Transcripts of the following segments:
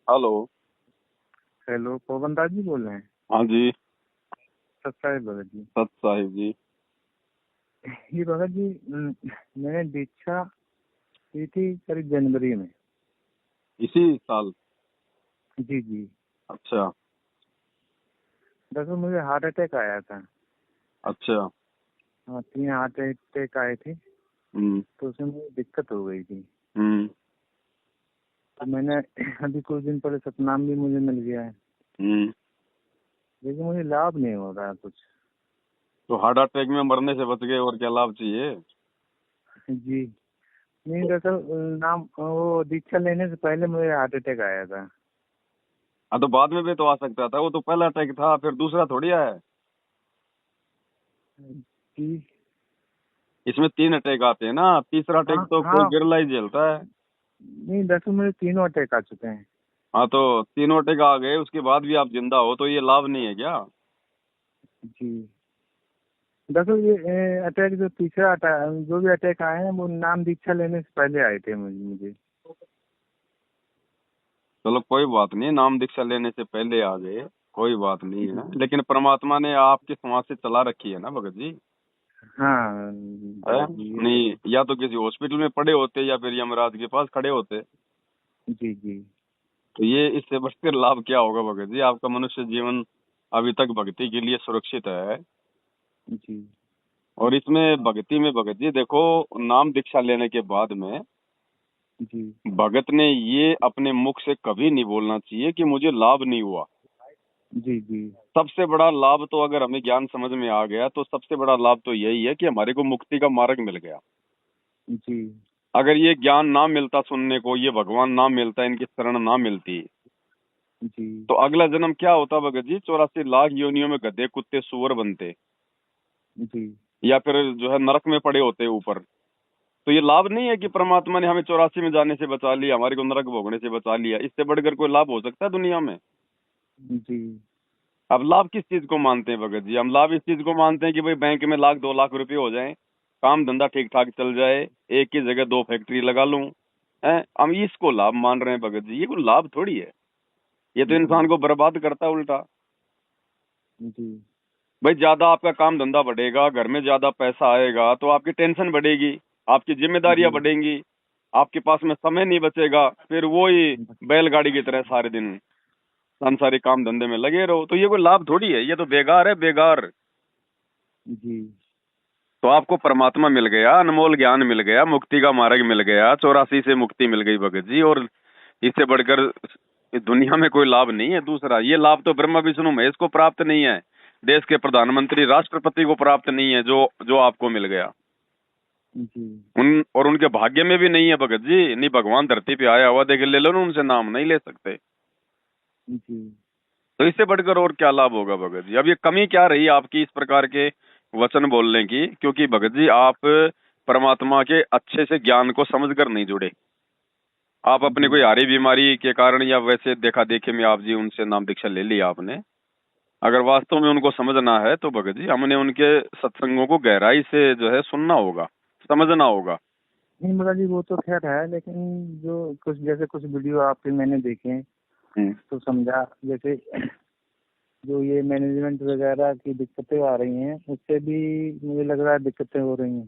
Hello. Hello, पवन दास जी बोल रहे हैं। हाँ जी। सत साहिब भगत जी। सत साहिब जी। ये भगत जी, मैंने दीक्षा ली थी करीब जनवरी में। इसी साल? जी जी। अच्छा। दरअसल मुझे हार्ट अटैक आया था। अच्छा। हाँ, 3 हार्ट अटैक आए थे। हम्म। तो उसमें मुझे दिक्कत हो गई थी। हम्म। तो मैंने अभी कुछ दिन पहले सतनाम भी मुझे मिल गया है। हम्म। लेकिन मुझे लाभ नहीं हो रहा है कुछ। तो हार्ट अटैक में मरने से बच गए, और क्या लाभ चाहिए? जी। नहीं, दरअसल नाम वो दीक्षा लेने से पहले मुझे हार्ट अटैक आया था। हाँ, तो बाद में भी तो आ सकता था। वो तो पहला अटैक था, फिर दूसरा थोड़ी आया है। जी। इसमें 3 अटैक आते हैं ना, तीसरा अटैक हाँ तो कोई हाँ। बिरला ही झेलता है। नहीं, दरअसल मुझे तीनों अटैक आ चुके हैं। हाँ, तो तीनों अटैक आ गए, उसके बाद भी आप जिंदा हो, तो ये लाभ नहीं है क्या? जी। दरअसल ये अटैक जो तीसरा जो भी अटैक आए हैं वो नाम दीक्षा लेने से पहले आए थे मुझे। चलो कोई बात नहीं, नाम दीक्षा लेने से पहले आ गए, कोई बात नहीं जी। है, लेकिन परमात्मा ने आपकी समाज से चला रखी है ना भगत जी। हाँ है? भगत जी, ये तो नहीं, है। या तो किसी हॉस्पिटल में पड़े होते या फिर यमराज के पास खड़े होते। जी जी। तो ये इससे बढ़कर लाभ क्या होगा भगत जी? आपका मनुष्य जीवन अभी तक भक्ति के लिए सुरक्षित है। जी और इसमें भक्ति में भगत जी देखो, नाम दीक्षा लेने के बाद में जी। भगत ने ये अपने मुख से कभी नहीं बोलना चाहिए कि मुझे लाभ नहीं हुआ। जी जी। सबसे बड़ा लाभ तो, अगर हमें ज्ञान समझ में आ गया, तो सबसे बड़ा लाभ तो यही है कि हमारे को मुक्ति का मार्ग मिल गया। जी अगर ये ज्ञान ना मिलता सुनने को, ये भगवान ना मिलता, इनकी शरण ना मिलती, जी तो अगला जन्म क्या होता भगत जी? 84 लाख योनियों में गधे कुत्ते सुअर बनते, जी। या फिर जो है नरक में पड़े होते ऊपर। तो ये लाभ नहीं है कि परमात्मा ने हमें 84 में जाने से बचा लिया, हमारे को नरक भोगने से बचा लिया। इससे बढ़कर कोई लाभ हो सकता है दुनिया में? जी अब लाभ किस चीज को मानते हैं भगत जी? हम लाभ इस चीज को मानते हैं कि भाई बैंक में 1 लाख 2 लाख रुपए हो जाए, काम धंधा ठीक ठाक चल जाए, एक ही जगह 2 फैक्ट्री लगा लूं। हैं? हम इसको लाभ मान रहे हैं भगत जी। ये कोई लाभ थोड़ी है, ये तो जी इंसान को बर्बाद करता है उल्टा। जी। भाई ज्यादा आपका काम धंधा बढ़ेगा, घर में ज्यादा पैसा आएगा, तो आपकी टेंशन बढ़ेगी, आपकी जिम्मेदारियां जी। बढ़ेंगी, आपके पास में समय नहीं बचेगा, फिर वही बैलगाड़ी की तरह सारे दिन सांसारिक काम धंधे में लगे रहो। तो ये कोई लाभ थोड़ी है, ये तो बेकार है, बेकार। जी तो आपको परमात्मा मिल गया, अनमोल ज्ञान मिल गया, मुक्ति का मार्ग मिल गया, 84 से मुक्ति मिल गई भगत जी। और इससे बढ़कर इस दुनिया में कोई लाभ नहीं है दूसरा। ये लाभ तो ब्रह्मा विष्णु महेश को प्राप्त नहीं है, देश के प्रधानमंत्री राष्ट्रपति को प्राप्त नहीं है, जो जो आपको मिल गया। जी उनके भाग्य में भी नहीं है भगत जी। नहीं, भगवान धरती पे आया हुआ, देख ले लो ना, उनसे नाम नहीं ले सकते। जी। तो इससे बढ़कर और क्या लाभ होगा भगत जी? अब ये कमी क्या रही आपकी इस प्रकार के वचन बोलने की? क्योंकि भगत जी आप परमात्मा के अच्छे से ज्ञान को समझकर नहीं जुड़े। आप अपने जी। कोई हारी बीमारी के कारण, या वैसे देखा देखे में आप जी उनसे नाम दीक्षा ले ली आपने। अगर वास्तव में उनको समझना है तो भगत जी हमने उनके सत्संगों को गहराई से जो है सुनना होगा, समझना होगा। नहीं मगर जी, वो तो खैर है, लेकिन जो कुछ जैसे कुछ वीडियो आपके मैंने देखे हैं हम्म। तो समझा। जैसे जो ये मैनेजमेंट वगैरह की दिक्कतें आ रही हैं, उससे भी मुझे लग रहा है दिक्कतें हो रही हैं।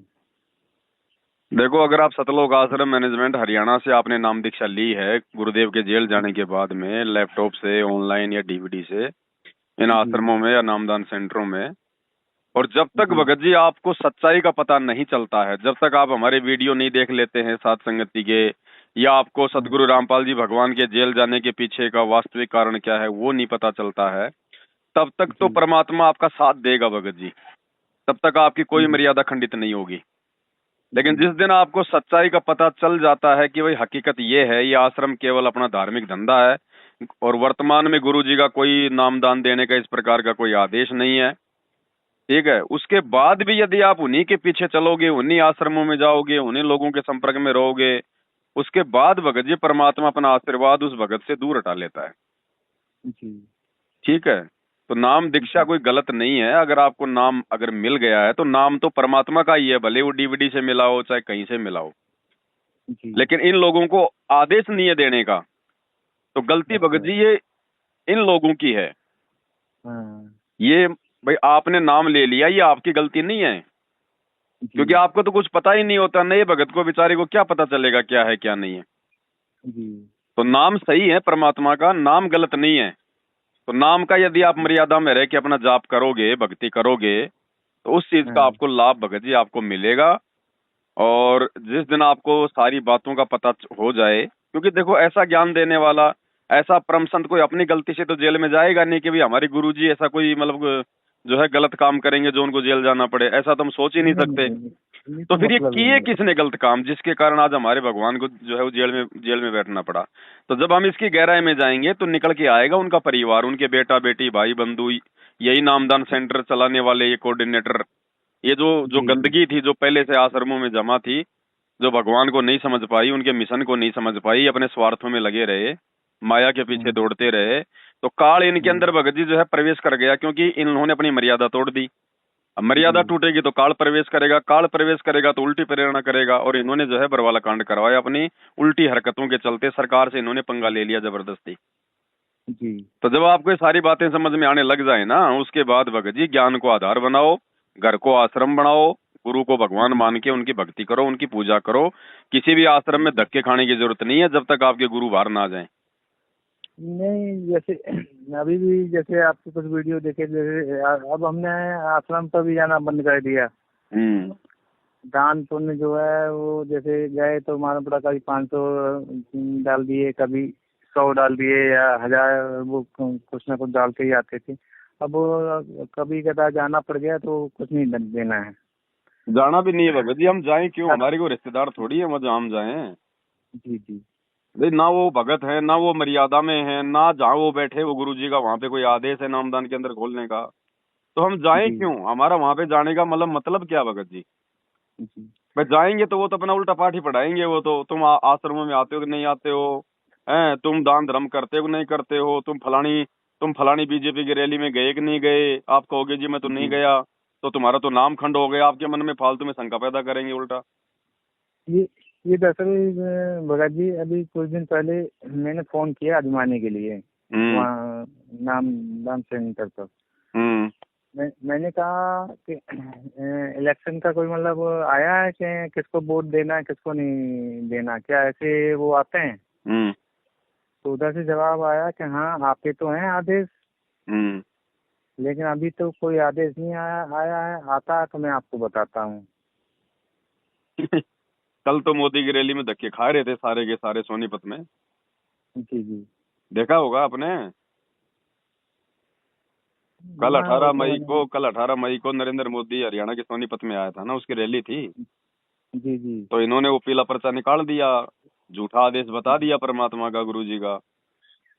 देखो, अगर आप सतलोक आश्रम मैनेजमेंट हरियाणा से आपने नाम दीक्षा ली है गुरुदेव के जेल जाने के बाद में, लैपटॉप से, ऑनलाइन या डीवीडी से, इन जी आश्रमों में या नामदान सेंटरों में, और जब तक जी। भगत जी आपको सच्चाई का पता नहीं चलता है, जब तक आप हमारे वीडियो नहीं देख लेते हैं सात संगति के, या आपको हाँ। सदगुरु रामपाल जी भगवान के जेल जाने के पीछे का वास्तविक कारण क्या है वो नहीं पता चलता है, तब तक तो जी परमात्मा आपका साथ देगा भगत जी। तब तक आपकी कोई जी मर्यादा खंडित नहीं होगी। लेकिन जी जिस दिन आपको सच्चाई का पता चल जाता है कि भाई हकीकत ये है, ये आश्रम केवल अपना धार्मिक धंधा है, और वर्तमान में गुरु जी का कोई नामदान देने का इस प्रकार का कोई आदेश नहीं है, ठीक है, उसके बाद भी यदि आप उन्हीं के पीछे चलोगे, उन्हीं आश्रमों में जाओगे, उन्हीं लोगों के संपर्क में रहोगे, उसके बाद भगत जी परमात्मा अपना आशीर्वाद उस भगत से दूर हटा लेता है। जी ठीक है? तो नाम दीक्षा जी कोई गलत नहीं है। अगर आपको नाम अगर मिल गया है तो नाम तो परमात्मा का ही है, भले वो डीवीडी से मिला हो चाहे कहीं से मिला हो। जी लेकिन इन लोगों को आदेश नहीं है देने का। तो गलती अच्छा। भगत जी ये इन लोगों की है। हाँ ये भाई आपने नाम ले लिया, ये आपकी गलती नहीं है, जी क्योंकि आपको तो कुछ पता ही नहीं होता। नए भगत को बेचारे को क्या पता चलेगा क्या है क्या नहीं है। जी तो नाम सही है परमात्मा का, नाम गलत नहीं है। तो नाम का यदि आप जी। मर्यादा में रह के अपना जाप करोगे, भक्ति करोगे, तो उस चीज का हाँ आपको लाभ भगत जी आपको मिलेगा। और जिस दिन आपको सारी बातों का पता हो जाए, क्योंकि देखो ऐसा ज्ञान देने वाला, ऐसा परम संत कोई अपनी गलती से तो जेल में जाएगा नहीं कि भाई हमारे गुरुजी ऐसा कोई मतलब जो है गलत काम करेंगे जो उनको जेल जाना पड़े, ऐसा तो हम सोच ही नहीं नहीं सकते। नहीं नहीं, ये तो तो फिर ये मतलब ही किए नहीं किसने गलत काम जिसके कारण आज हमारे भगवान को जो है वो जेल में बैठना पड़ा। तो जब हम इसकी गहराई में जाएंगे तो निकल के आएगा उनका परिवार, उनके बेटा बेटी भाई बंधु, यही नामदान सेंटर चलाने वाले ये कोऑर्डिनेटर, ये जो है। जो जी गंदगी थी जो पहले से आश्रमों में जमा थी, जो भगवान को नहीं समझ पाई, उनके मिशन को नहीं समझ पाई, अपने स्वार्थों में लगे रहे, माया के पीछे हम्म, दौड़ते रहे, तो काल इनके हम्म, अंदर भगत जी जो है प्रवेश कर गया, क्योंकि इन्होंने अपनी मर्यादा तोड़ दी। अब मर्यादा जी टूटेगी तो काल प्रवेश करेगा, काल प्रवेश करेगा तो उल्टी प्रेरणा करेगा, और इन्होंने जो है बरवाला कांड करवाया अपनी उल्टी हरकतों के चलते। सरकार से इन्होंने पंगा ले लिया जबरदस्ती। जी तो जब आपको ये सारी बातें समझ में आने लग जाए ना, उसके बाद भगत जी ज्ञान को आधार बनाओ, घर को आश्रम बनाओ, गुरु को भगवान जी। मान के उनकी भक्ति करो, उनकी पूजा करो। किसी भी आश्रम में धक्के खाने की जरूरत नहीं है जब तक आपके गुरु बाहर ना आ जाए। नहीं जैसे अभी भी जैसे आपके कुछ वीडियो देखे, जैसे अब हमने आश्रम पर भी जाना बंद कर दिया। हम्म। दान पुण्य जो है वो जैसे गए तो मालूम पड़ा कभी 500 डाल दिए, कभी 100 डाल दिए या 1000, वो कुछ ना कुछ डालते ही आते थे। अब वो कभी कदा जाना पड़ गया तो कुछ नहीं देना है। जाना भी नहीं है भगत जी, हम जाएं क्यों, हाँ, हमारे को रिश्तेदार थोड़ी है वहां हम जाएं। जी जी भाई ना वो भगत है, ना वो मर्यादा में है, ना जहाँ वो बैठे वो गुरु जी का वहां पे कोई आदेश है नामदान के अंदर खोलने का। तो हम जाएं जी क्यों, हमारा वहां पे जाने का मतलब क्या भगत जी। जी भाई जाएंगे तो वो तो अपना उल्टा पाठ ही पढ़ाएंगे, वो तो तुम आश्रमों में आते हो कि नहीं आते हो, हैं तुम दान धर्म करते हो कि नहीं करते हो, तुम फलानी बीजेपी की रैली में गए कि नहीं गए, आप कहोगे जी मैं तो नहीं जी। गया, तो तुम्हारा तो नाम खंड हो गया, आपके मन में फालतू में शंका पैदा करेंगे उल्टा। ये ये दरअसल भगत जी अभी कुछ दिन पहले मैंने फोन किया आजमाने के लिए हम्म। वहाँ नाम दान सेंटर पर। हम्म। मैंने कहा कि इलेक्शन का कोई मतलब आया है कि किसको वोट देना है किसको नहीं देना, क्या ऐसे वो आते हैं? हम्म। तो उधर से जवाब आया कि हाँ आते तो हैं आदेश, हम्म। लेकिन अभी तो कोई आदेश नहीं आया है, आता है तो मैं आपको बताता हूँ। कल तो मोदी की रैली में धक्के खा रहे थे सारे के सारे सोनीपत में, जी जी। देखा होगा आपने। कल हाँ वो 18 तो मई मैंने। को कल 18 मई को नरेंद्र मोदी हरियाणा के सोनीपत में आया था ना, उसकी रैली थी। जी जी तो इन्होंने वो पीला पर्चा निकाल दिया, झूठा आदेश बता दिया परमात्मा का, गुरु जी का।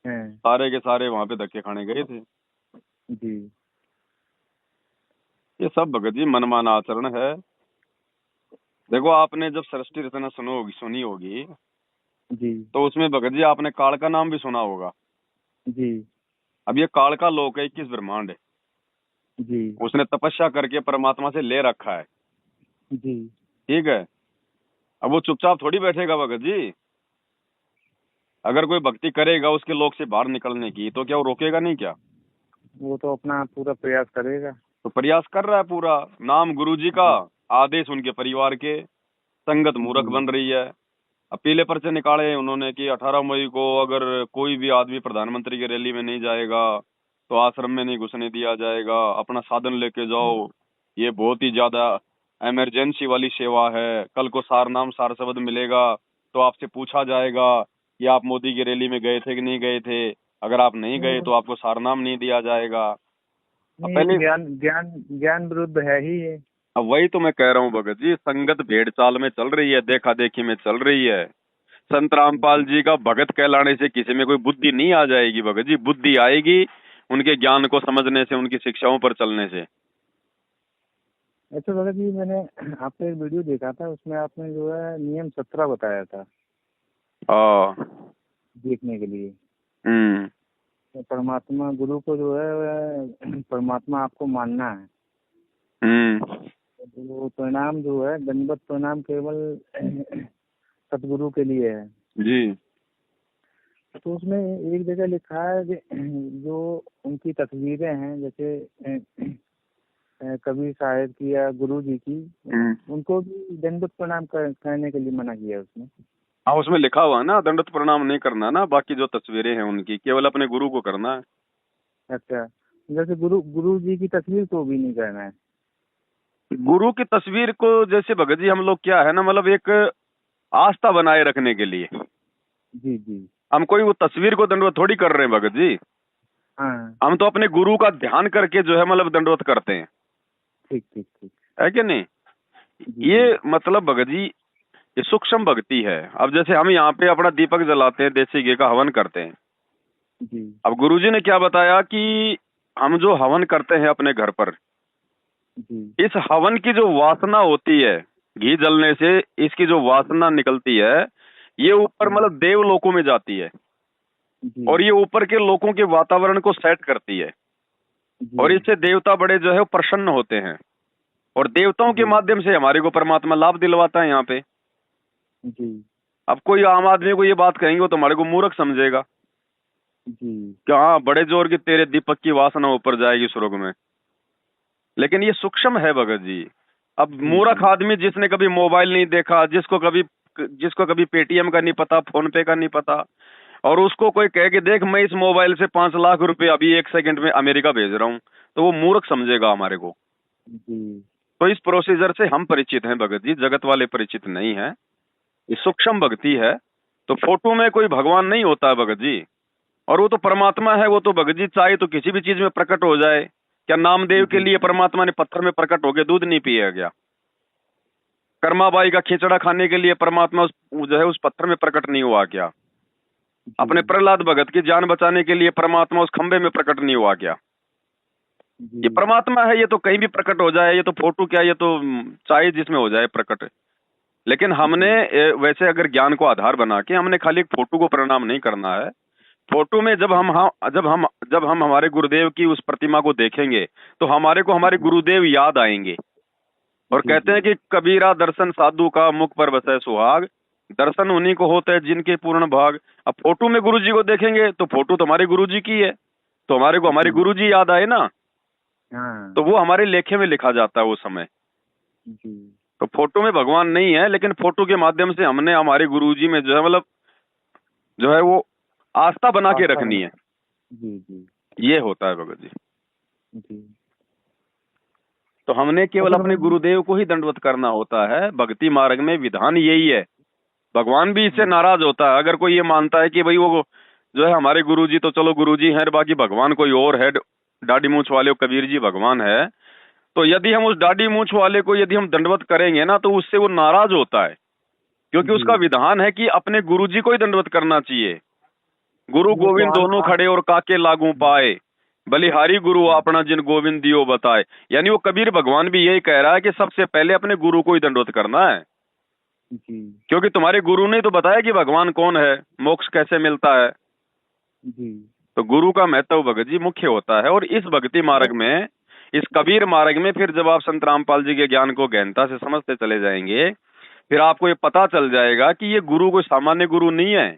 हैं। सारे के सारे वहां पे धक्के खाने गए थे। जी ये सब भगत जी मनमाना आचरण है। देखो आपने जब सृष्टि रचना सुनी होगी, जी तो उसमें भगत जी आपने काल का नाम भी सुना होगा। जी अब ये काल का लोक है, 21 ब्रह्मांड है, जी उसने तपस्या करके परमात्मा से ले रखा है। जी। ठीक है। अब वो चुपचाप थोड़ी बैठेगा भगत जी। अगर कोई भक्ति करेगा उसके लोक से बाहर निकलने की, तो क्या वो रोकेगा नहीं क्या। वो तो अपना पूरा प्रयास करेगा। तो प्रयास कर रहा है पूरा। नाम गुरु जी का, जी आदेश उनके परिवार के, संगत मूर्ख जी बन रही है। अब पीले पर्चे निकाले हैं उन्होंने कि 18 मई को अगर कोई भी आदमी प्रधानमंत्री की रैली में नहीं जाएगा तो आश्रम में नहीं घुसने दिया जाएगा, अपना साधन लेके जाओ, ये बहुत ही ज्यादा इमरजेंसी वाली सेवा है, कल को सारनाम सार शब्द मिलेगा तो आपसे पूछा जाएगा कि आप मोदी की रैली में गए थे कि नहीं गए थे, अगर आप नहीं गए नहीं तो आपको सारनाम नहीं दिया जाएगा। अब नहीं, ये तो पहले, ज्ञान ज्ञान ज्ञान विरुद्ध है ही ये। अब वही तो मैं कह रहा हूँ भगत जी, संगत भेड़ चाल में चल रही है, देखा देखी में चल रही है। संत रामपाल जी का भगत कहलाने से किसी में कोई बुद्धि नहीं आ जाएगी भगत जी, बुद्धि आएगी उनके ज्ञान को समझने से, उनकी शिक्षाओं पर चलने से। अच्छा भगत जी, मैंने आपका एक वीडियो देखा था, उसमें आपने जो है नियम 17 बताया था हाँ। देखने के लिए। हम्म। तो परमात्मा गुरु को जो है परमात्मा आपको मानना है। हम्म। तो वो प्रणाम जो है दंडवत प्रणाम केवल सतगुरु के लिए है। जी। तो उसमें एक जगह लिखा है कि जो उनकी तस्वीरें हैं, जैसे कबीर साहब की या गुरु जी की, उनको भी दंडवत प्रणाम करने के लिए मना किया है उसमें। हाँ, उसमें लिखा हुआ है ना, दंडवत प्रणाम नहीं करना ना, बाकी जो तस्वीरें हैं उनकी केवल अपने गुरु को करना है। अच्छा, जैसे गुरु गुरु जी की तस्वीर को भी नहीं करना है। गुरु की तस्वीर को जैसे भगत जी हम लोग क्या है ना, मतलब एक आस्था बनाए रखने के लिए जी जी। हम कोई वो तस्वीर को दंडवत थोड़ी कर रहे हैं भगत जी। हाँ, हम तो अपने गुरु का ध्यान करके जो है मतलब दंडवत करते हैं, ठीक ठीक ठीक। है कि नहीं। जी जी। ये मतलब भगत जी ये सूक्ष्म भक्ति है। अब जैसे हम यहाँ पे अपना दीपक जलाते हैं, देसी घी का हवन करते हैं। जी अब गुरुजी ने क्या बताया कि हम जो हवन करते हैं अपने घर पर, जी। इस हवन की जो वासना होती है, घी जलने से इसकी जो वासना निकलती है, ये ऊपर मतलब देव लोकों में जाती है जी और ये ऊपर के लोगों के वातावरण को सेट करती है और जी इससे देवता बड़े जो है वो प्रसन्न होते हैं और देवताओं के जी माध्यम से हमारे को परमात्मा लाभ दिलवाता है यहाँ पे। जी अब कोई आम आदमी को ये बात कहेंगे तो हमारे को मूर्ख समझेगा जी कि हाँ बड़े जोर की तेरे दीपक की वासना ऊपर जाएगी स्वर्ग में, लेकिन ये सूक्ष्म है भगत जी। अब मूर्ख जी आदमी जिसने कभी मोबाइल नहीं देखा, जिसको कभी पेटीएम का नहीं पता, फोन पे का नहीं पता, और उसको कोई कहे कि देख मैं इस मोबाइल से 5 लाख रुपए अभी 1 सेकंड में अमेरिका भेज रहा हूँ, तो वो मूर्ख समझेगा हमारे को। जी। तो इस प्रोसीजर से हम परिचित हैं भगत जी, जगत वाले परिचित नहीं है। ये सूक्ष्म भक्ति है। तो फोटो में कोई भगवान नहीं होता है भगत जी, और वो तो परमात्मा है। वो तो भगत जी चाहे तो किसी भी चीज में प्रकट हो जाए। क्या नामदेव के जी लिए परमात्मा ने पत्थर में प्रकट हो गया, दूध नहीं पिया गया? कर्माबाई का खिचड़ा खाने के लिए परमात्मा जो है उस पत्थर में प्रकट नहीं हुआ क्या? अपने जी प्रहलाद भगत की जान बचाने के लिए परमात्मा उस खंबे में प्रकट नहीं हुआ क्या? ये जी। परमात्मा है, ये तो कहीं भी प्रकट हो जाए। ये तो फोटो क्या, ये तो चाहे जिसमें हो जाए प्रकट। लेकिन हमने वैसे अगर ज्ञान को आधार बना के हमने खाली एक फोटो को प्रणाम नहीं करना है। फोटो में जब हम हमारे गुरुदेव की उस प्रतिमा को देखेंगे तो हमारे को हमारे गुरुदेव याद आएंगे। और जी कहते जी हैं कि कबीरा दर्शन साधु का मुख पर बसे सुहाग, दर्शन उन्हीं को होता है जिनके पूर्ण भाग। अब फोटो में गुरु जी को देखेंगे तो फोटो तो हमारे गुरु जी की है, तो हमारे को हमारे जी। गुरु जी याद आए ना, हाँ। तो वो हमारे लेखे में लिखा जाता है वो समय। जी तो फोटो में भगवान नहीं है, लेकिन फोटो के माध्यम से हमने हमारे गुरु जी में जो है मतलब जो है वो आस्था बना के आस्था रखनी बना। है। जी जी ये होता है भगत जी। जी। तो हमने केवल अच्छा अपने भगत जी। गुरुदेव को ही दंडवत करना होता है। भक्ति मार्ग में विधान यही है। भगवान भी इससे नाराज होता है अगर कोई ये मानता है कि भाई वो जो है हमारे गुरुजी तो चलो गुरुजी हैं, बाकी भगवान कोई और है, दाढ़ी मूंछ वाले कबीर जी भगवान है। तो यदि हम उस दाढ़ी मूंछ वाले को यदि हम दंडवत करेंगे ना तो उससे वो नाराज होता है, क्योंकि जी। उसका विधान है कि अपने गुरुजी को ही दंडवत करना चाहिए। गुरु वो तो गोविंद दोनों खड़े और काके लागू पाए, बलिहारी गुरु अपना जिन गोविंद दियो बताए। यानी वो कबीर भगवान भी यही कह रहा है कि सबसे पहले अपने गुरु को ही दंडवत करना है, जी क्योंकि तुम्हारे गुरु ने तो बताया कि भगवान कौन है, मोक्ष कैसे मिलता है। जी। तो गुरु का महत्व भगत जी मुख्य होता है। और इस भक्ति मार्ग में, इस कबीर मार्ग में फिर जब आप संत रामपाल जी के ज्ञान को गहनता से समझते चले जाएंगे, फिर आपको ये पता चल जाएगा कि ये गुरु कोई सामान्य गुरु नहीं है,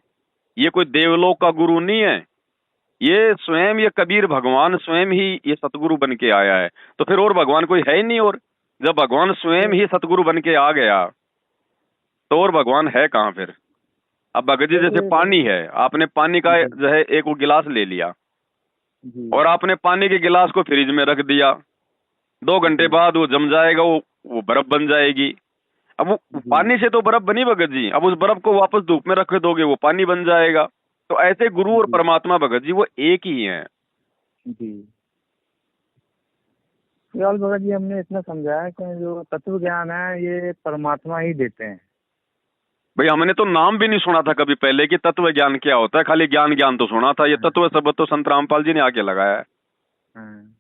ये कोई देवलोक का गुरु नहीं है, ये स्वयं ये कबीर भगवान स्वयं ही ये सतगुरु बन के आया है। तो फिर और भगवान कोई है ही नहीं। और जब भगवान स्वयं ही सतगुरु बन के आ गया तो और भगवान है कहाँ फिर? अब भगत जी जैसे जैसे पानी है, आपने पानी का जी जो है एक वो गिलास ले लिया जी और आपने पानी के गिलास को फ्रिज में रख दिया, 2 घंटे जी बाद वो जम जाएगा, वो बर्फ बन जाएगी। अब वो जी पानी से तो बर्फ बनी भगत जी, अब उस बर्फ को वापस धूप में रख दोगे वो पानी बन जाएगा। तो ऐसे गुरु और जी परमात्मा भगत जी वो एक ही हैं। जी। फिलहाल भगत जी हमने इतना समझा है कि जो तत्व ज्ञान है ये परमात्मा ही देते हैं। भाई हमने तो नाम भी नहीं सुना था कभी पहले कि तत्व ज्ञान क्या होता है, खाली ज्ञान ज्ञान तो सुना था। ये हाँ तत्व शब्द तो संत रामपाल जी ने आके लगाया है, हाँ।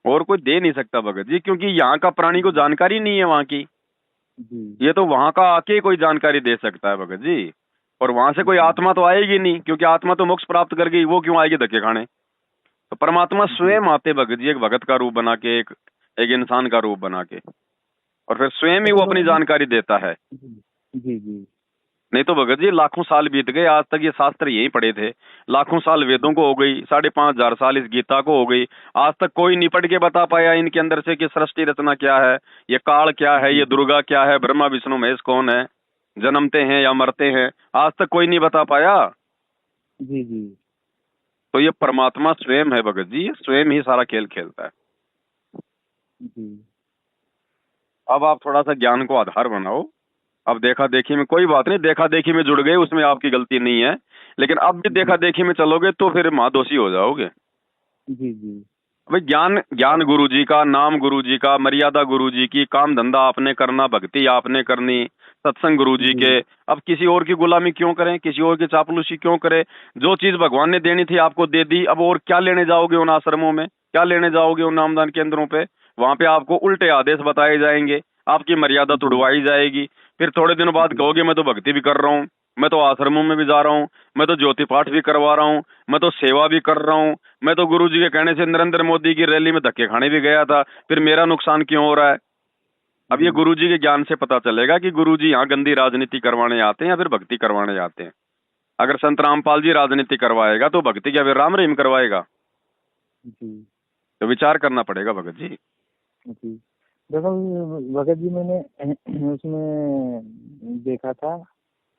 और कोई दे नहीं सकता भगत जी, क्योंकि यहाँ का प्राणी को जानकारी नहीं है वहाँ की। जी ये तो वहाँ का आके कोई जानकारी दे सकता है भगत जी, और वहां से कोई जी आत्मा तो आएगी नहीं, क्योंकि आत्मा तो मोक्ष प्राप्त कर गई, वो क्यों आएगी धक्के खाने। तो परमात्मा जी स्वयं आते भगत जी, एक भगत का रूप बना के, एक इंसान का रूप बना के, और फिर स्वयं ही अच्छा वो अपनी भगत जी। जानकारी देता है। जी जी जी। नहीं तो भगत जी लाखों साल बीत गए, आज तक ये शास्त्र यही पढ़े थे। लाखों साल वेदों को हो गई, 5,500 साल इस गीता को हो गई, आज तक कोई निपट के बता पाया इनके अंदर से कि सृष्टि रचना क्या है, ये काल क्या है, ये दुर्गा क्या है, ब्रह्मा विष्णु महेश कौन है, जन्मते हैं या मरते हैं, आज तक कोई नहीं बता पाया। जी जी तो ये परमात्मा स्वयं है भगत जी, ये स्वयं ही सारा खेल खेलता है। जी। अब आप थोड़ा सा ज्ञान को आधार बनाओ। अब देखा देखी में कोई बात नहीं, देखा देखी में जुड़ गए उसमें आपकी गलती नहीं है, लेकिन अब भी देखा देखी में चलोगे तो फिर महादोषी हो जाओगे। जी जी भाई ज्ञान, ज्ञान गुरु जी का, नाम गुरु जी का, मर्यादा गुरु जी की, काम धंधा आपने करना, भक्ति आपने करनी, सत्संग गुरु जी के। अब किसी और की गुलामी क्यों करें, किसी और की चापलूसी क्यों करें? जो चीज भगवान ने देनी थी आपको दे दी, अब और क्या लेने जाओगे उन आश्रमों में, क्या लेने जाओगे उन नामदान केंद्रों पे? वहां पे आपको उल्टे आदेश बताए जाएंगे, आपकी मर्यादा तुड़वाई जाएगी। फिर थोड़े दिनों बाद कहोगे मैं तो भक्ति भी कर रहा हूँ, मैं तो आश्रमों में भी जा रहा हूँ, मैं तो ज्योति पाठ भी करवा रहा हूँ, मैं तो सेवा भी कर रहा हूँ, मैं तो गुरु जी के कहने से नरेंद्र मोदी की रैली में धक्के खाने भी गया था, फिर मेरा नुकसान क्यों हो रहा है? अब ये गुरु जी के ज्ञान से पता चलेगा कि गुरु जी यहाँ गंदी राजनीति करवाने आते हैं या फिर भक्ति करवाने आते हैं। अगर संत रामपाल जी राजनीति करवाएगा तो भक्ति क्या फिर राम रहीम करवाएगा? जी तो विचार करना पड़ेगा भगत जी। जी। देखो भगत जी, मैंने उसमें देखा था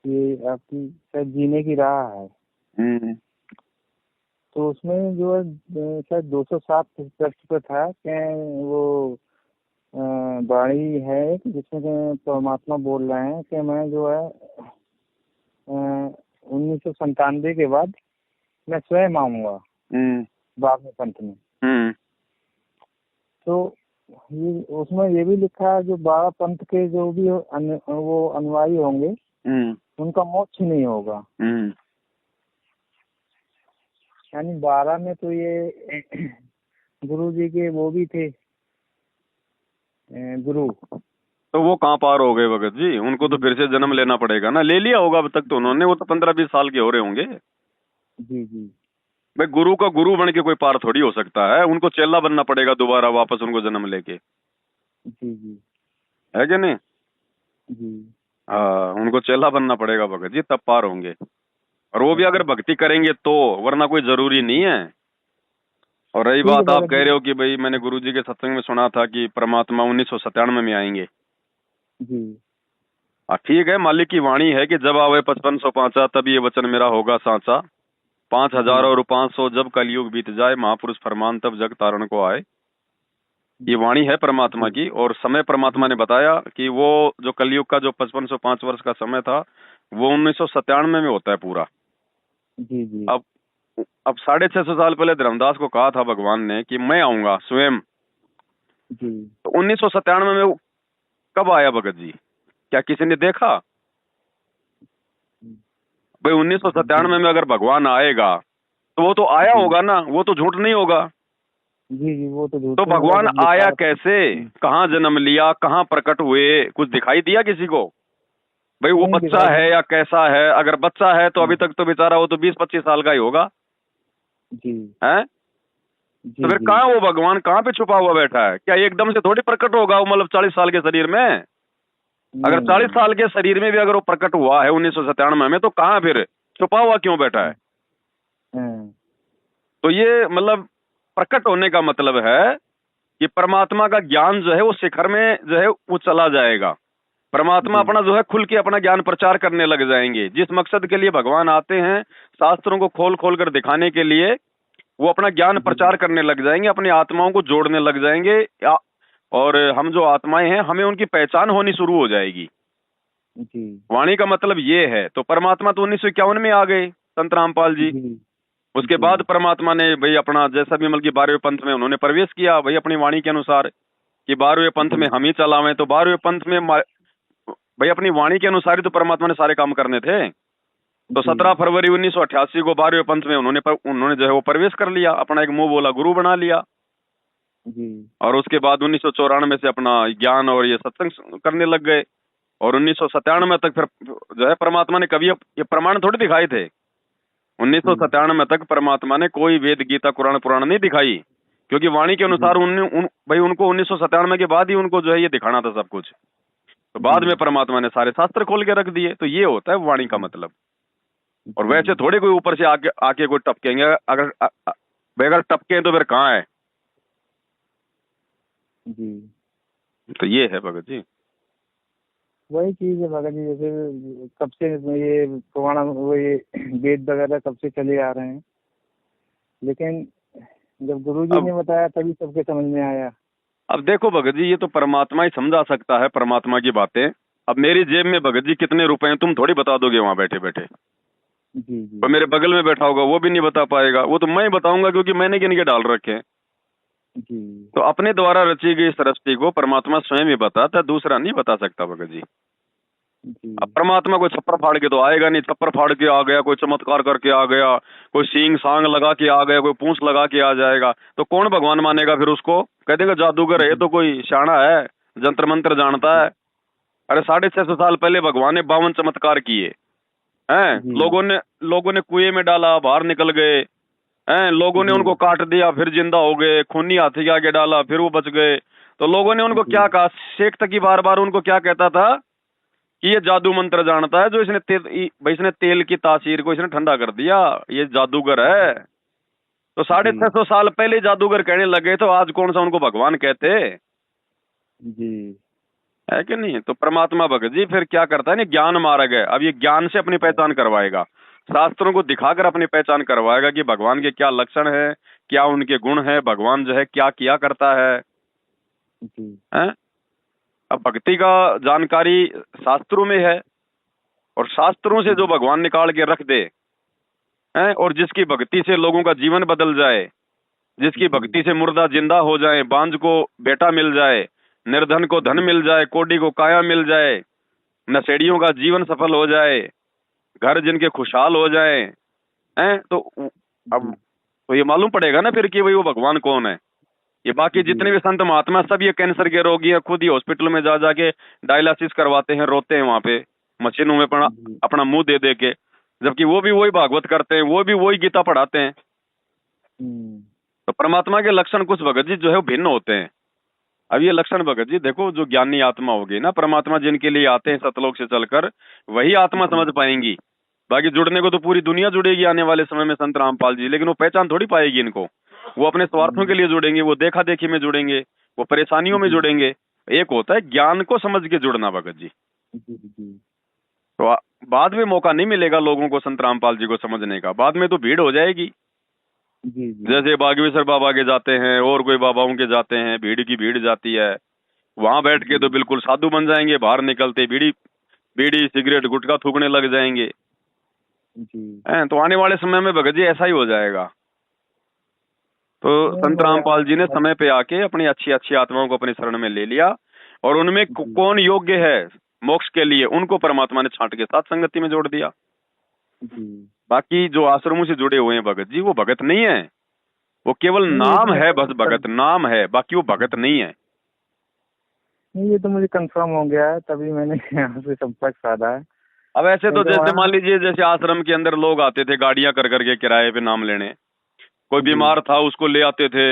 कि आपकी शायद जीने की राह है, तो उसमें जो है शायद 207 पृष्ठ पे था कि वो वाणी है एक, जिसमें कि परमात्मा बोल रहे हैं कि मैं जो है 1997 के बाद मैं स्वयं आऊंगा बारहवें पंथ में। तो ये उसमें ये भी लिखा है जो 12 पंथ के जो भी वो अनुयायी होंगे उनका मोक्ष नहीं होगा। यानी 12 में तो ये गुरु जी के वो भी थे गुरु, तो वो कहाँ पार हो गए भगत जी? उनको तो फिर से जन्म लेना पड़ेगा ना, ले लिया होगा अब तक तो उन्होंने, वो तो 15-20 साल के हो रहे होंगे। जी जी। भाई गुरु का गुरु बन के कोई पार थोड़ी हो सकता है, उनको चेला बनना पड़ेगा दोबारा वापस उनको जन्म लेके, जी जी है कि नहीं? जी। हाँ, उनको चेला बनना पड़ेगा भगत जी, तब पार होंगे। और वो भी अगर भक्ति करेंगे तो, वरना कोई जरूरी नहीं है। और रही ठीक है बात आप भगत कह जी। रहे हो कि भाई मैंने गुरु जी के सत्संग में सुना था कि परमात्मा 1997 में आएंगे। जी ठीक है, मालिक की वाणी है कि जब आवे 5500 पांचा, तब ये वचन मेरा होगा साचा। 5,000 और 500 जब कलयुग बीत जाए, महापुरुष फरमान तब जग तारण को आए। ये वाणी है परमात्मा की, और समय परमात्मा ने बताया कि वो जो कलयुग का जो 5505 वर्ष का समय था वो 1997 में होता है पूरा। जी जी। अब 650 साल पहले धर्मदास को कहा था भगवान ने कि मैं आऊंगा स्वयं। जी। तो 1997 में वो कब आया भगत जी? क्या किसी ने देखा? भाई 1997 में अगर भगवान आएगा तो वो तो आया होगा ना, वो तो झूठ नहीं होगा। जी जी, वो तो तो भगवान आया कैसे, कहाँ जन्म लिया, कहाँ प्रकट हुए, कुछ दिखाई दिया किसी को? भाई वो बच्चा है या कैसा है? अगर बच्चा है तो अभी तक तो बेचारा वो तो 20-25 साल का ही होगा, जी है? तो फिर कहाँ वो भगवान कहाँ पे छुपा हुआ बैठा है? क्या एकदम से थोड़ी प्रकट होगा वो, मतलब 40 साल के शरीर में? अगर 40 साल के शरीर में भी अगर वो प्रकट हुआ है 1997 में, तो कहाँ फिर छुपा हुआ क्यों बैठा है? तो ये मतलब प्रकट होने का मतलब है कि परमात्मा का ज्ञान जो है वो शिखर में जो है वो चला जाएगा। परमात्मा अपना जो है खुल के अपना ज्ञान प्रचार करने लग जाएंगे। जिस मकसद के लिए भगवान आते हैं, शास्त्रों को खोल खोल कर दिखाने के लिए, वो अपना ज्ञान प्रचार करने लग जाएंगे, अपनी आत्माओं को जोड़ने लग जाएंगे। और हम जो आत्माएं हैं, हमें उनकी पहचान होनी शुरू हो जाएगी। वाणी का मतलब ये है। तो परमात्मा तो 1951 में आ गए संत रामपाल जी। उसके बाद परमात्मा ने भाई अपना जैसा भी मतलब कि 12वें पंथ में उन्होंने प्रवेश किया भाई अपनी वाणी के अनुसार कि 12वें पंथ में हम ही चलावें। तो 12वें पंथ में भाई अपनी वाणी के अनुसार ही तो परमात्मा ने सारे काम करने थे। तो 17 फरवरी 1988 को 12वें पंथ में उन्होंने जो है वो प्रवेश कर लिया, अपना एक मुंह बोला गुरु बना लिया। और उसके बाद 1994 से अपना ज्ञान और ये सत्संग करने लग गए। और 1997 तक फिर जो है परमात्मा ने कभी ये प्रमाण थोड़ी दिखाए थे। 1997 तक परमात्मा ने कोई वेद गीता कुरान पुराण नहीं दिखाई, क्योंकि वाणी के अनुसार भाई उनको 1997 के बाद ही उनको जो है ये दिखाना था सब कुछ। तो बाद में जी परमात्मा ने सारे शास्त्र खोल के रख दिए। तो ये होता है वाणी का मतलब। और वैसे जी थोड़ी कोई ऊपर से आके आके कोई टपकेंगे। भाई अगर टपके तो फिर कहाँ है? जी। तो ये है भगत जी। वही चीज है भगत जी, जैसे कब से ये पुराना वो ये वेद वगैरह कब से चले आ रहे हैं, लेकिन जब गुरु जी अब ने बताया तभी सबके समझ में आया। अब देखो भगत जी, ये तो परमात्मा ही समझा सकता है परमात्मा की बातें। अब मेरी जेब में भगत जी कितने रुपए हैं तुम थोड़ी बता दोगे वहां बैठे बैठे। जी जी और मेरे बगल में बैठा होगा वो भी नहीं बता पाएगा, वो तो मैं ही बताऊंगा क्योंकि मैंने गिन के डाल रखे हैं। जी तो अपने द्वारा रची गई सृष्टि को परमात्मा स्वयं ही बताता है, दूसरा नहीं बता सकता भगत जी। जी अब परमात्मा कोई छप्पर फाड़ के तो आएगा नहीं, छप्पर फाड़ के आ गया, कोई चमत्कार करके आ गया, कोई सींग सांग लगा के आ गया, कोई पूंछ लगा के आ जाएगा, तो कौन भगवान मानेगा फिर उसको? कह देगा जादूगर है, ये जी तो कोई शाना है, जंत्र मंत्र जानता है। अरे 650 साल पहले भगवान ने 52 चमत्कार किए हैं। जी लोगों ने कुएं में डाला, बाहर निकल गए हैं। लोगों ने जी उनको काट दिया, फिर जिंदा हो गए। खूनी हाथी के आगे डाला, फिर वो बच गए। तो लोगों ने उनको क्या जी कहा? शेख तकी बार बार उनको क्या कहता था कि ये जादू मंत्र जानता है, जो भाई इसने तेल की तासीर को इसने ठंडा कर दिया, ये जादूगर है। तो साढ़े जी छह सौ साल पहले जादूगर कहने लगे, तो आज कौन सा उनको भगवान कहते? जी है कि नहीं? तो परमात्मा भगत जी फिर क्या करता है ना, ज्ञान मार्ग है। अब ये ज्ञान से अपनी पहचान करवाएगा, शास्त्रों को दिखाकर अपनी पहचान करवाएगा कि भगवान के क्या लक्षण है, क्या उनके गुण है, भगवान जो है क्या किया करता जी है? अब भक्ति का जानकारी शास्त्रों में है, और शास्त्रों से जो जी भगवान निकाल के रख दे हैं, और जिसकी भक्ति से लोगों का जीवन बदल जाए, जिसकी जी भक्ति से मुर्दा जिंदा हो जाए, बांझ को बेटा मिल जाए, निर्धन को धन जी मिल जाए, कोढ़ी को काया मिल जाए, नशेड़ियों का जीवन सफल हो जाए, घर जिनके खुशहाल हो जाए, हैं, तो अब जी तो ये मालूम पड़ेगा ना फिर कि भाई वो भगवान कौन है। ये बाकी जितने भी संत महात्मा सब ये कैंसर के रोगी हैं, खुद ही हॉस्पिटल में जा जाके डायलिसिस करवाते हैं, रोते हैं वहां पे मशीनों में अपना जी अपना मुंह दे दे के, जबकि वो भी वही भागवत करते हैं, वो भी वही गीता पढ़ाते हैं। हम्म, तो परमात्मा के लक्षण कुछ भगत जी जो है वो भिन्न होते हैं। अब ये लक्षण भगत जी देखो, जो ज्ञानी आत्मा होगी ना, परमात्मा जिनके लिए आते हैं सतलोक से चलकर, वही आत्मा जी समझ पाएंगी। बाकी जुड़ने को तो पूरी दुनिया जुड़ेगी आने वाले समय में संत रामपाल जी, लेकिन वो पहचान थोड़ी पाएगी इनको। वो अपने स्वार्थों के हम्म, लिए जुड़ेंगे, वो देखा देखी में जुड़ेंगे, वो परेशानियों में जी जुड़ेंगे। एक होता है ज्ञान को समझ के जुड़ना भगत जी। जी जी तो बाद में मौका नहीं मिलेगा लोगों को संत रामपाल जी को समझने का, बाद में तो भीड़ हो जाएगी। जी जी जैसे बागेश्वर बाबा के जाते हैं और कोई बाबाओं के जाते हैं, भीड़ की भीड़ जाती है। वहां बैठ के तो जी बिल्कुल साधु बन जाएंगे, बाहर निकलते बीड़ी बीड़ी सिगरेट गुटखा थूकने लग जाएंगे। जी हैं, तो आने वाले समय में भगत जी ऐसा ही हो जाएगा। तो नहीं संत रामपाल जी ने समय पे आके अपनी अच्छी अच्छी आत्माओं को अपनी शरण में ले लिया, और उनमें जी कौन योग्य है मोक्ष के लिए, उनको परमात्मा ने छांट के साथ संगति में जोड़ दिया। जी बाकी जो आश्रमों से जुड़े हुए हैं भगत जी, वो भगत नहीं है, वो केवल नहीं, ये तो नाम है, बस मुझे भगत नाम है, बाकी वो भगत नहीं है। नहीं, ये तो मुझे कंफर्म हो गया है, तभी मैंने यहाँ से संपर्क साधा है। अब ऐसे नहीं तो तो जैसे मान वहाँ। लीजिए, जैसे आश्रम के अंदर लोग आते थे गाड़ियां कर करके किराए पे नाम लेने, कोई जी बीमार था उसको ले आते थे।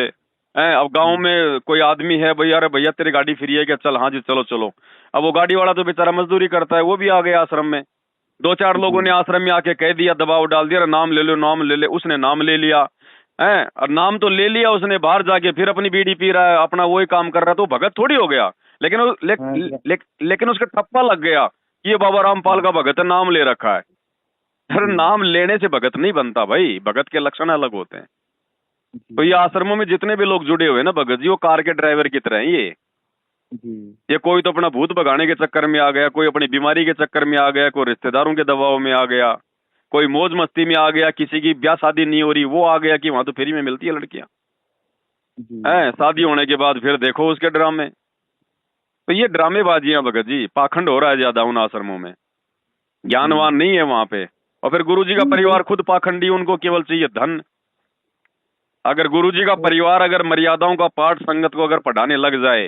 हैं, अब गांव जी में कोई आदमी है, भैया अरे भैया तेरी गाड़ी फ्री है क्या? चल हाँ जी चलो चलो। अब वो गाड़ी वाला तो बेचारा मजदूरी करता है, वो भी आ गया आश्रम में। दो चार लोगों ने जी आश्रम में आके कह दिया, दबाव डाल दिया, अरे नाम ले लो नाम ले ले, उसने नाम ले लिया है, और नाम तो ले लिया उसने, बाहर जाके फिर अपनी बीड़ी पी रहा है, अपना वही काम कर रहा है, तो भगत थोड़ी हो गया। लेकिन हाँ, लेकिन उसका ठप्पा लग गया कि ये बाबा रामपाल का भगत है, नाम ले रखा है। अरे जी नाम लेने से भगत नहीं बनता भाई, भगत के लक्षण अलग होते हैं। तो जी ये आश्रमों में जितने भी लोग जुड़े हुए हैं ना भगत जी, वो कार के ड्राइवर की तरह हैं जी ये कोई तो अपना भूत भगाने के चक्कर में आ गया, कोई अपनी बीमारी के चक्कर में आ गया, कोई रिश्तेदारों के दबाव में आ गया, कोई मौज मस्ती में आ गया, किसी की ब्याह शादी नहीं हो रही वो आ गया कि वहां तो फ्री में मिलती है लड़कियां। जी हैं, शादी होने के बाद फिर देखो उसके ड्रामे। तो ये ड्रामेबाजियां भगत जी, पाखंड हो रहा है ज्यादा उन आश्रमों में, जी ज्ञानवान नहीं है वहां पे। और फिर गुरु जी का वही। परिवार खुद पाखंडी, उनको केवल चाहिए धन। अगर गुरु जी का परिवार अगर मर्यादाओं का पाठ संगत को अगर पढ़ाने लग जाए,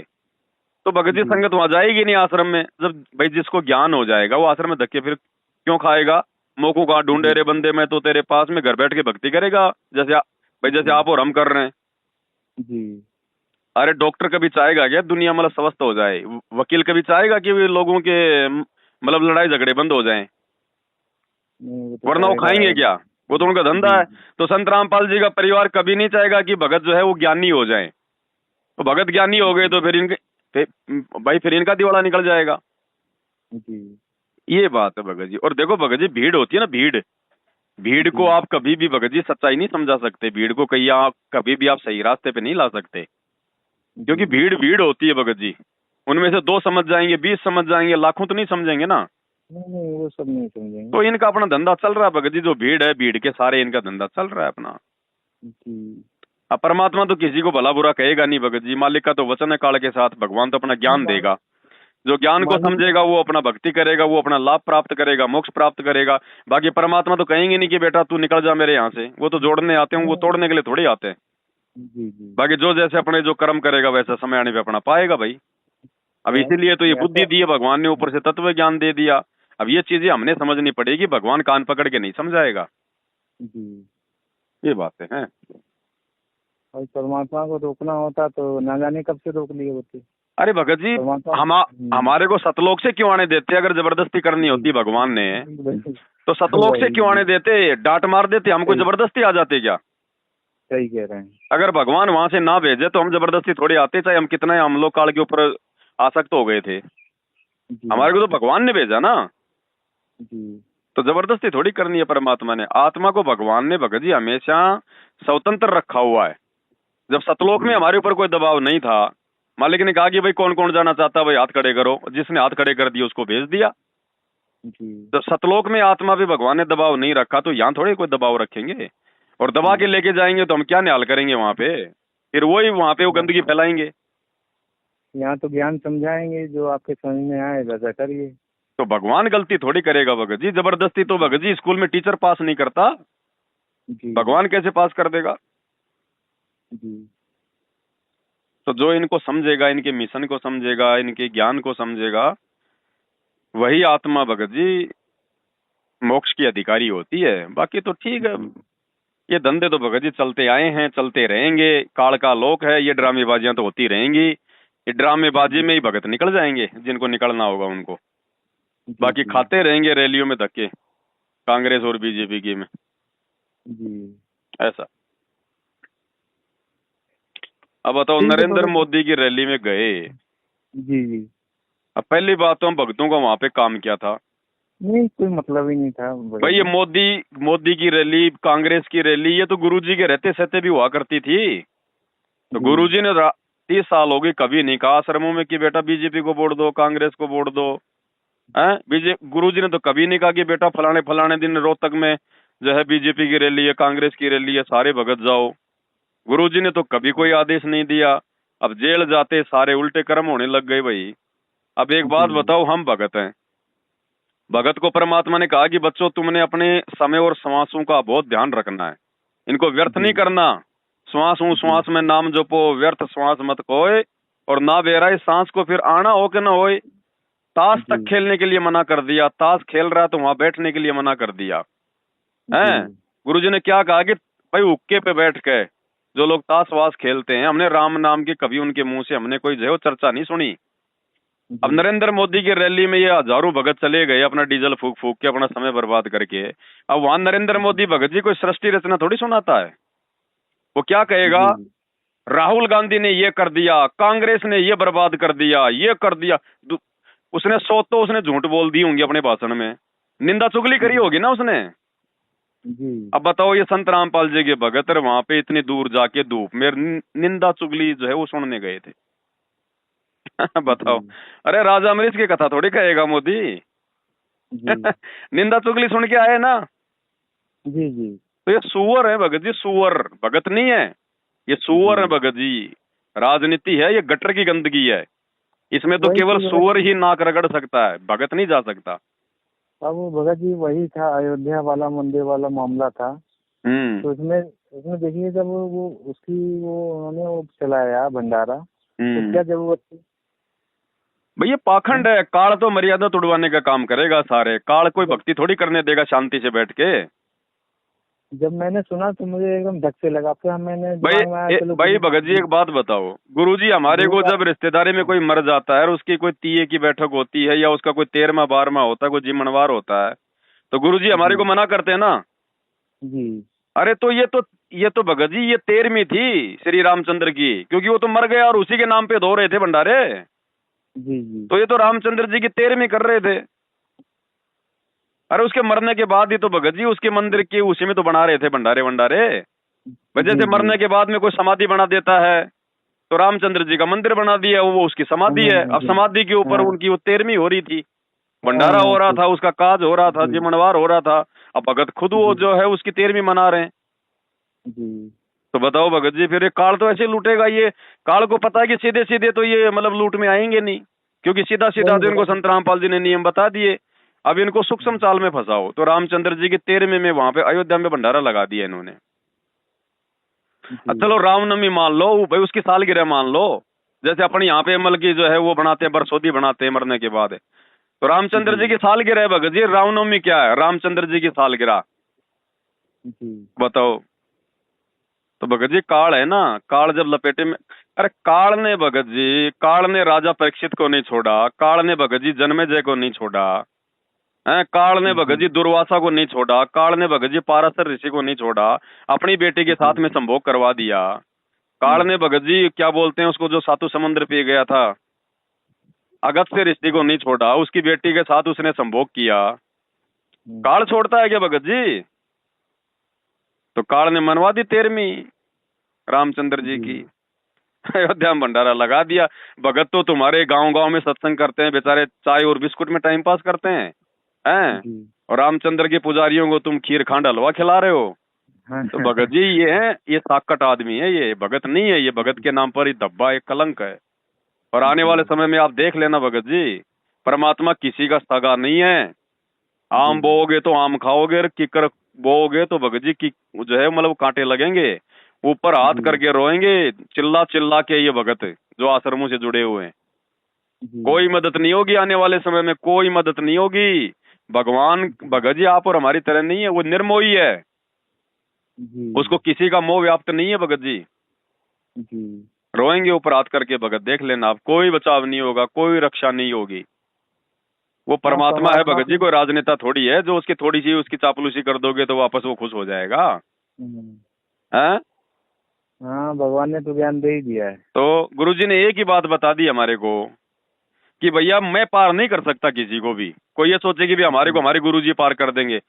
तो भगत जी जी संगत वहां जाएगी नहीं आश्रम में। जब भाई जिसको ज्ञान हो जाएगा वो आश्रम में धक्के फिर क्यों खाएगा? मोको कहाँ ढूंढे जी रे बंदे, मैं तो तेरे पास में घर बैठ के भक्ति करेगा, जैसे भाई जैसे जी आप और हम कर रहे हैं। जी अरे डॉक्टर कभी चाहेगा क्या दुनिया मतलब स्वस्थ हो जाए? वकील कभी चाहेगा कि वे लोगों के मतलब लड़ाई झगड़े बंद हो जाएं? नहीं वो तो वरना वो चाहेगा। खाएंगे क्या? वो तो उनका धंधा जी है। तो संत रामपाल जी का परिवार कभी नहीं चाहेगा कि भगत जो है वो ज्ञानी हो जाए। तो भगत ज्ञानी हो गए तो फिर इनके भाई फिर इनका दिवाला निकल जाएगा। जी ये बात है भगत जी। और देखो भगत जी, भीड़ होती है ना, भीड़, भीड़ को जी आप कभी भी भगत जी सच्चाई नहीं समझा सकते। भीड़ को कहीं आप कभी भी आप सही रास्ते पे नहीं ला सकते, क्योंकि जी। भीड़ भीड़ होती है भगत जी। उनमें से 2 समझ जाएंगे, 20 समझ जाएंगे, लाखों तो नहीं समझेंगे ना। नहीं नहीं वो सब नहीं समझेंगे। तो इनका अपना धंधा चल रहा है भगत जी, जो भीड़ है भीड़ के सारे इनका धंधा चल रहा है अपना। जी। अब परमात्मा तो किसी को भला बुरा कहेगा नहीं भगत जी। मालिक का तो वचन है काल के साथ, भगवान तो अपना ज्ञान मान देगा। जो ज्ञान को मालिक। समझेगा वो अपना भक्ति करेगा, वो अपना लाभ प्राप्त करेगा, मोक्ष प्राप्त करेगा। बाकी परमात्मा तो कहेंगे नहीं कि बेटा तू निकल जा मेरे यहाँ से। वो तो जोड़ने आते हैं, वो तोड़ने के लिए थोड़ी आते हैं। जी जी। बाकी जो जैसे अपने जो कर्म करेगा वैसा समय आने पे अपना पाएगा भाई। अब या, इसीलिए तो ये या बुद्धि तो दी है भगवान ने, ऊपर से तत्व ज्ञान दे दिया। अब ये चीजें हमने समझनी पड़ेगी, भगवान कान पकड़ के नहीं समझाएगा। जी। ये बातें हैं। और परमात्मा को रोकना होता तो ना जाने कब से रोक लिए होते। अरे भगत जी, परमात्मा। हमारे को सतलोक से क्यों आने देते? अगर जबरदस्ती करनी जी होती भगवान ने वही तो सतलोक से क्यों आने वही, देते? डांट मार देते, हमको सही जबरदस्ती आ जाते क्या? सही कह रहे हैं। अगर भगवान वहां से ना भेजे तो हम जबरदस्ती थोड़ी आते, चाहे हम कितना हम लोग काल के ऊपर आसक्त हो गए थे। जी हमारे को तो भगवान ने भेजा ना, जी तो जबरदस्ती थोड़ी करनी है परमात्मा ने। आत्मा को भगवान ने भगत जी हमेशा स्वतंत्र रखा हुआ है। जब सतलोक में जी हमारे ऊपर कोई दबाव नहीं था, मालिक ने कहा कि भाई कौन कौन जाना चाहता है भाई हाथ खड़े करो, जिसने हाथ खड़े कर दिए उसको भेज दिया। जी जब सतलोक में आत्मा पे भगवान ने दबाव नहीं रखा तो यहाँ थोड़े कोई दबाव रखेंगे। और दबा के लेके जाएंगे तो हम क्या न्याल करेंगे वहां पे? फिर वही वहां पे वो यहाँ गंदगी फैलाएंगे। यहाँ तो ज्ञान समझाएंगे, जो आपके समझ में आए वैसा करिए। तो भगवान गलती थोड़ी करेगा भगत जी। जबरदस्ती तो भगत जी स्कूल में टीचर पास नहीं करता, जी भगवान कैसे पास कर देगा? जी तो जो इनको समझेगा, इनके मिशन को समझेगा, इनके ज्ञान को समझेगा, वही आत्मा भगत जी मोक्ष की अधिकारी होती है। बाकी तो ठीक है, ये धंधे तो भगत जी चलते आए हैं, चलते रहेंगे। काल का लोक है, ये ड्रामेबाजियां तो होती रहेंगी। ये ड्रामेबाजी में ही भगत निकल जाएंगे, जिनको निकलना होगा उनको। जी बाकी जी खाते रहेंगे रैलियों में धक्के, कांग्रेस और बीजेपी की में। जी। ऐसा। अब बताओ, ठीक है नरेंद्र भगत मोदी की रैली में गए। जी जी। अब पहली बात तो हम भक्तों का वहां पे काम क्या था? नहीं कोई मतलब ही नहीं था भाई भगत ये जी। मोदी मोदी की रैली, कांग्रेस की रैली, ये तो गुरुजी के रहते सहते भी हुआ करती थी। तो जी गुरुजी ने 30 साल हो गए कभी नहीं कहा आश्रमों में कि बेटा बीजेपी को वोट दो, कांग्रेस को वोट दो। हैं? गुरुजी ने तो कभी नहीं कहा कि बेटा फलाने फलाने दिन रोहतक में जो है बीजेपी की रैली है, कांग्रेस की रैली है, सारे भगत जाओ। गुरुजी ने तो कभी कोई आदेश नहीं दिया। अब जेल जाते सारे उल्टे कर्म होने लग गए भाई। अब एक बात जी बताओ, हम भगत हैं, भगत को परमात्मा ने कहा कि बच्चों तुमने अपने समय और श्वासों का बहुत ध्यान रखना है, इनको व्यर्थ नहीं जी करना। श्वास हूं जी श्वास में नाम जपो, व्यर्थ श्वास मत खोए, और ना बेराए सांस को फिर आना हो के ना होए। ताश जी तक खेलने के लिए मना कर दिया, ताश खेल रहा है तो वहां बैठने के लिए मना कर दिया जी है। गुरुजी ने क्या कहा कि भाई हुक्के पे बैठ के जो लोग ताश वास खेलते हैं, हमने राम नाम की कभी उनके मुंह से हमने कोई जो है चर्चा नहीं सुनी। अब जी नरेंद्र मोदी की रैली में ये हजारों भगत चले गए अपना डीजल फूक फूक के, अपना समय बर्बाद करके। अब वहां नरेंद्र मोदी भगत जी कोई सृष्टि रचना थोड़ी सुनाता है। वो क्या कहेगा? जी राहुल गांधी ने ये कर दिया, कांग्रेस ने ये बर्बाद कर दिया, ये कर दिया। उसने 100 तो उसने झूठ बोल दी होंगी अपने भाषण में, निंदा चुगली करी जी होगी ना उसने। जी अब बताओ, ये संत रामपाल जी के भगत वहां पे इतनी दूर जाके धूप में निंदा चुगली जो है वो सुनने गए थे। जी बताओ। अरे राजा अमरीश की कथा थोड़ी कहेगा मोदी। जी निंदा चुगली सुन के आए ना। जी जी तो ये सुअर है भगत जी, सुअर, भगत नहीं है। ये सुअर है जी। भगत जी। राजनीति है ये, गटर की गंदगी है। इसमें तो वही केवल तो भगत सुअर जी। ही नाक रगड़ सकता है, भगत नहीं जा सकता। अब वो भगत जी वही था, अयोध्या वाला मंदिर वाला मामला था। हम्म। तो उसमें उसमें देखिए, जब वो उसकी वो उन्होंने वो चलाया भंडारा, तो हम्म। क्या जरूरत थी? भैया पाखंड हैं? है। काल तो मर्यादा तोड़वाने का काम करेगा सारे। काल कोई भक्ति थोड़ी करने देगा शांति से बैठ के। जब मैंने सुना तो मुझे एकदम धक से लगा, फिर मैंने भाई दिमाग में आया चलो भाई भगत जी एक बात बताओ, गुरुजी हमारे गुरु को का। जब रिश्तेदारी में कोई मर जाता है और उसकी कोई तीये की बैठक होती है या उसका कोई 13वां 12वां होता है, कोई जिम्मनवार होता है, तो गुरुजी हमारे को जी मना करते हैं ना। जी अरे तो ये तो भगत जी ये 13वीं थी श्री रामचंद्र की, क्योंकि वो तो मर गया और उसी के नाम पे धो रहे थे भंडारे। जी जी तो ये तो रामचंद्र जी की 13वीं कर रहे थे। अरे उसके मरने के बाद ही तो भगत जी उसके मंदिर के उसी में तो बना रहे थे भंडारे भंडारे। वजह जी से जी। मरने के बाद में कोई समाधि बना देता है, तो रामचंद्र जी का मंदिर बना दिया, वो उसकी समाधि है। अब जी। समाधि के ऊपर हाँ उनकी वो 13वीं हो रही थी, हाँ भंडारा हाँ, हो रहा तो था, उसका काज हो रहा था, जी जिमनवार हो रहा था। अब भगत खुद वो जी जो है उसकी 13वीं मना रहे हैं। जी। तो बताओ भगत जी, फिर ये काल तो ऐसे लूटेगा। ये काल को पता है कि सीधे सीधे तो ये मतलब लूट में आएंगे नहीं, क्योंकि सीधा सीधा वही तो इनको वही। संत रामपाल जी ने नियम बता दिए। अब इनको सूक्ष्म चाल में फंसाओ, तो रामचंद्र जी की 13वीं में वहां पे अयोध्या में भंडारा लगा दिया इन्होंने। जी चलो रामनवमी मान लो भाई, उसकी सालगिरह मान लो, जैसे अपन यहाँ पे अमल की जो है वो बनाते हैं, बरसोदी बनाते हैं मरने के बाद। तो रामचंद्र जी जी की सालगिरह है भगत जी, रामनवमी क्या है? रामचंद्र जी की सालगिरह। जी बताओ। तो भगत जी काल है ना, काल जब लपेटे में, अरे काल ने भगत जी, काल ने राजा परीक्षित को नहीं छोड़ा, काल ने भगत जी जन्मेजय को नहीं छोड़ा है, काल ने भगत जी जी दुर्वासा को नहीं छोड़ा, काल ने भगत जी पाराशर ऋषि को नहीं छोड़ा, अपनी बेटी के जी साथ में संभोग करवा दिया। काल ने भगत जी क्या बोलते हैं उसको, जो सातु समुद्र पी गया था, अगस्त्य ऋषि को नहीं छोड़ा, उसकी बेटी के साथ उसने संभोग किया। काल छोड़ता है क्या भगत जी? तो काल ने मनवा दी 13वीं रामचंद्र जी की। अयोध्या में भंडारा लगा दिया। भगत तो तुम्हारे गांव गांव में सत्संग करते हैं बेचारे, चाय और बिस्कुट में टाइम पास करते हैं। जी। और रामचंद्र के पुजारियों को तुम खीर खांड हलवा खिला रहे हो। हाँ तो भगत जी ये है, ये साकट आदमी है, ये भगत नहीं है, ये भगत के नाम पर ही धब्बा एक कलंक है। और आने वाले जी समय में आप देख लेना भगत जी, परमात्मा किसी का सगा नहीं है। आम जी बोओगे तो आम खाओगे, और किकर बोओगे तो भगत जी की जो है मतलब कांटे लगेंगे। ऊपर हाथ जी करके रोएंगे चिल्ला चिल्ला के ये भगत जो आश्रमों से जुड़े हुए हैं। जी कोई मदद नहीं होगी आने वाले समय में, कोई मदद नहीं होगी। भगवान भगत जी आप और हमारी तरह नहीं है, वो निर्मोही है, जी उसको किसी का मोह व्याप्त नहीं है भगत जी। जी। रोएंगे ऊपर हाथ करके भगत, देख लेना आप, कोई बचाव नहीं होगा, कोई रक्षा नहीं होगी। वो हाँ परमात्मा है परमात्मा भगत जी, को। कोई राजनेता थोड़ी है जो उसकी थोड़ी सी उसकी चापलूसी कर दोगे तो वापस वो खुश हो जाएगा। हम्म, हैं? हाँ भगवान ने तो ज्ञान दे ही दिया है। तो गुरुजी ने एक ही बात बता दी हमारे को कि भैया मैं पार नहीं कर सकता किसी को भी। कोई ये सोचे कि भी हमारे को जी हमारे गुरुजी पार कर देंगे,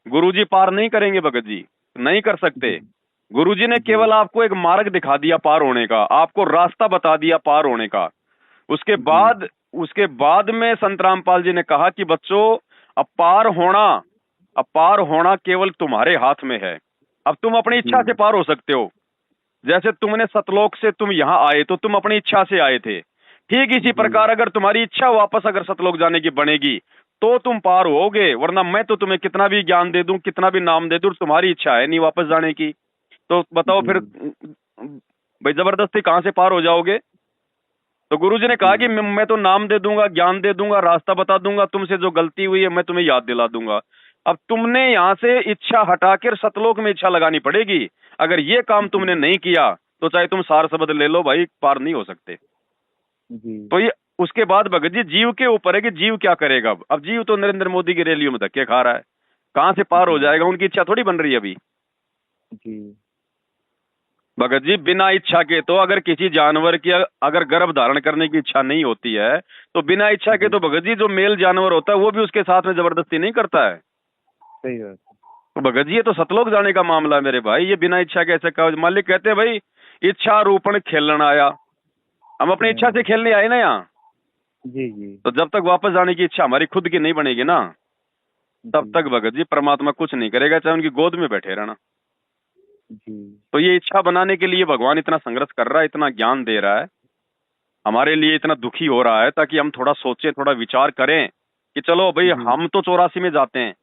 गुरुजी पार नहीं करेंगे भगत जी, नहीं कर सकते। जी गुरुजी ने जी केवल आपको एक मार्ग दिखा दिया पार होने का, आपको रास्ता बता दिया पार होने का। उसके जी बाद उसके बाद में संत रामपाल जी ने कहा कि बच्चों अपार होना, अपार होना केवल तुम्हारे हाथ में है। अब तुम अपनी इच्छा से जी पार हो सकते हो। जैसे तुमने सतलोक से तुम यहाँ आए तो तुम अपनी इच्छा से आए थे, ठीक इसी जी प्रकार अगर तुम्हारी इच्छा वापस अगर सतलोक जाने की बनेगी तो तुम पार होगे, वरना मैं तो तुम्हें कितना भी ज्ञान दे दूं, कितना भी नाम दे दूं, तुम्हारी इच्छा है नहीं वापस जाने की। तो बताओ फिर जी भाई जबरदस्ती कहां से पार हो जाओगे? तो गुरुजी ने कहा कि जी मैं तो नाम दे दूंगा, ज्ञान दे दूंगा, रास्ता बता दूंगा, तुमसे जो गलती हुई है मैं तुम्हें याद दिला दूंगा। अब तुमने यहां से इच्छा हटाकर सतलोक में इच्छा लगानी पड़ेगी। अगर ये काम तुमने नहीं किया तो चाहे तुम सार शब्द ले लो भाई, पार नहीं हो सकते। जी तो ये उसके बाद भगत जी जीव के ऊपर है कि जीव क्या करेगा। अब जीव तो नरेंद्र मोदी की रैलियों में धक्के खा रहा है, कहां से पार हो जी जाएगा? उनकी इच्छा थोड़ी बन रही है अभी। जी भगत जी बिना इच्छा के तो अगर किसी जानवर की अगर गर्भ धारण करने की इच्छा नहीं होती है तो बिना इच्छा के जी। तो भगत जी जो मेल जानवर होता है वो भी उसके साथ में जबरदस्ती नहीं करता है। सही बात है। तो भगत जी ये तो सतलोक जाने का मामला है मेरे भाई, ये बिना इच्छा के ऐसे कहा। मालिक कहते हैं भाई इच्छा रूपण खेलना आया, हम अपनी इच्छा से खेलने आए ना यहाँ। जी जी तो जब तक वापस जाने की इच्छा हमारी खुद की नहीं बनेगी ना, तब जी तक भगत जी परमात्मा कुछ नहीं करेगा, चाहे उनकी गोद में बैठे रहना। जी तो ये इच्छा बनाने के लिए भगवान इतना संघर्ष कर रहा है, इतना ज्ञान दे रहा है, हमारे लिए इतना दुखी हो रहा है, ताकि हम थोड़ा सोचें, थोड़ा विचार करें कि चलो भाई जी हम तो 84 में जाते हैं।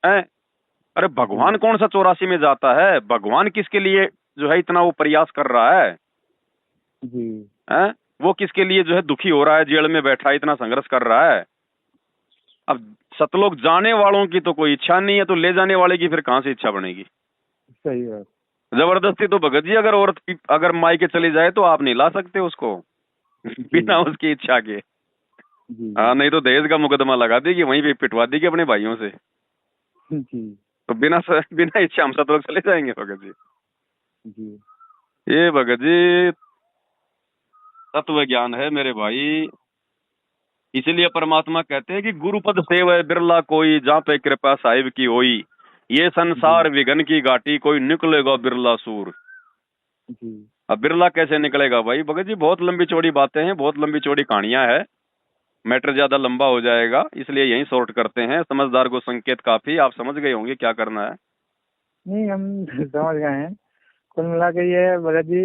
अरे जी भगवान कौन सा 84 में जाता है? भगवान किसके लिए जो है इतना वो प्रयास कर रहा है? जी हैं? वो किसके लिए जो है दुखी हो रहा है, जेल में बैठा है, इतना संघर्ष कर रहा है? अब सतलोक जाने वालों की तो कोई इच्छा नहीं है, तो ले जाने वाले की फिर कहां से इच्छा बनेगी? सही बात। जबरदस्ती तो भगत जी अगर औरत की अगर मायके चली जाए तो आप नहीं ला सकते उसको बिना उसकी इच्छा के। जी हाँ, नहीं तो दहेज का मुकदमा लगा देगी, वहीं पे पिटवा देगी अपने भाइयों से। जी तो बिना इच्छा हम सब लोग चले जाएंगे भगत जी। जी ये भगत जी तत्व ज्ञान है मेरे भाई। इसीलिए परमात्मा कहते हैं कि गुरुपद सेवै बिरला कोई, जहाँ पे कृपा साहिब की होई। ये जी संसार विघन की घाटी, कोई निकलेगा बिरला सूर। जी अब बिरला कैसे निकलेगा भाई भगत जी? बहुत लंबी चौड़ी बातें हैं, बहुत लंबी चौड़ी कहानियां हैं, मैटर ज्यादा लंबा हो जाएगा, इसलिए यही शॉर्ट करते हैं। समझदार को संकेत काफी, आप समझ गए होंगे क्या करना है। नहीं, हम समझ गए हैं। कुल मिला के ये है भगत जी,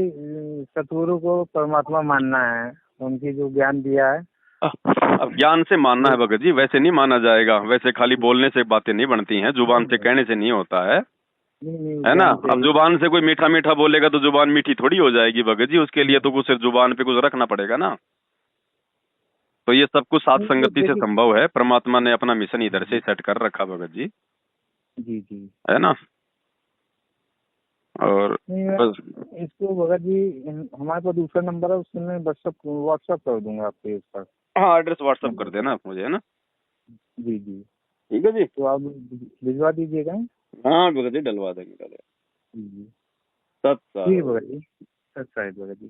सतगुरु को परमात्मा मानना है, उनकी जो ज्ञान दिया है अब ज्ञान से मानना है वो। भगत जी, वैसे नहीं माना जाएगा। वैसे खाली जी, बोलने से बातें नहीं बनती हैं, जुबान नहीं से कहने से नहीं होता है। नहीं नहीं, है ना? ज्ञान अब चाहिए। जुबान से कोई मीठा मीठा बोलेगा तो जुबान मीठी थोड़ी हो जाएगी भगत जी, उसके लिए तो कुछ जुबान पे कुछ रखना पड़ेगा ना। तो ये सब कुछ साथ नहीं वो संगति से देखिए। संभव है, परमात्मा ने अपना मिशन इधर से सेट कर रखा भगत जी। जी जी। है ना? और नहीं मैं बस। इसको भगत जी, हमारे पास दूसरा नंबर है, उसमें व्हाट्सअप कर दूंगा आपके इस पर। हाँ, एड्रेस व्हाट्सअप कर नंबर पर। देना आप मुझे, है ना? जी जी। ठीक है जी। तो आप भिजवा दीजिएगा। हाँ भगत जी, डलवा देंगे, डलवा। जी जी। सत ठीक है साहब। भगत जी। सत साहिब भगत जी।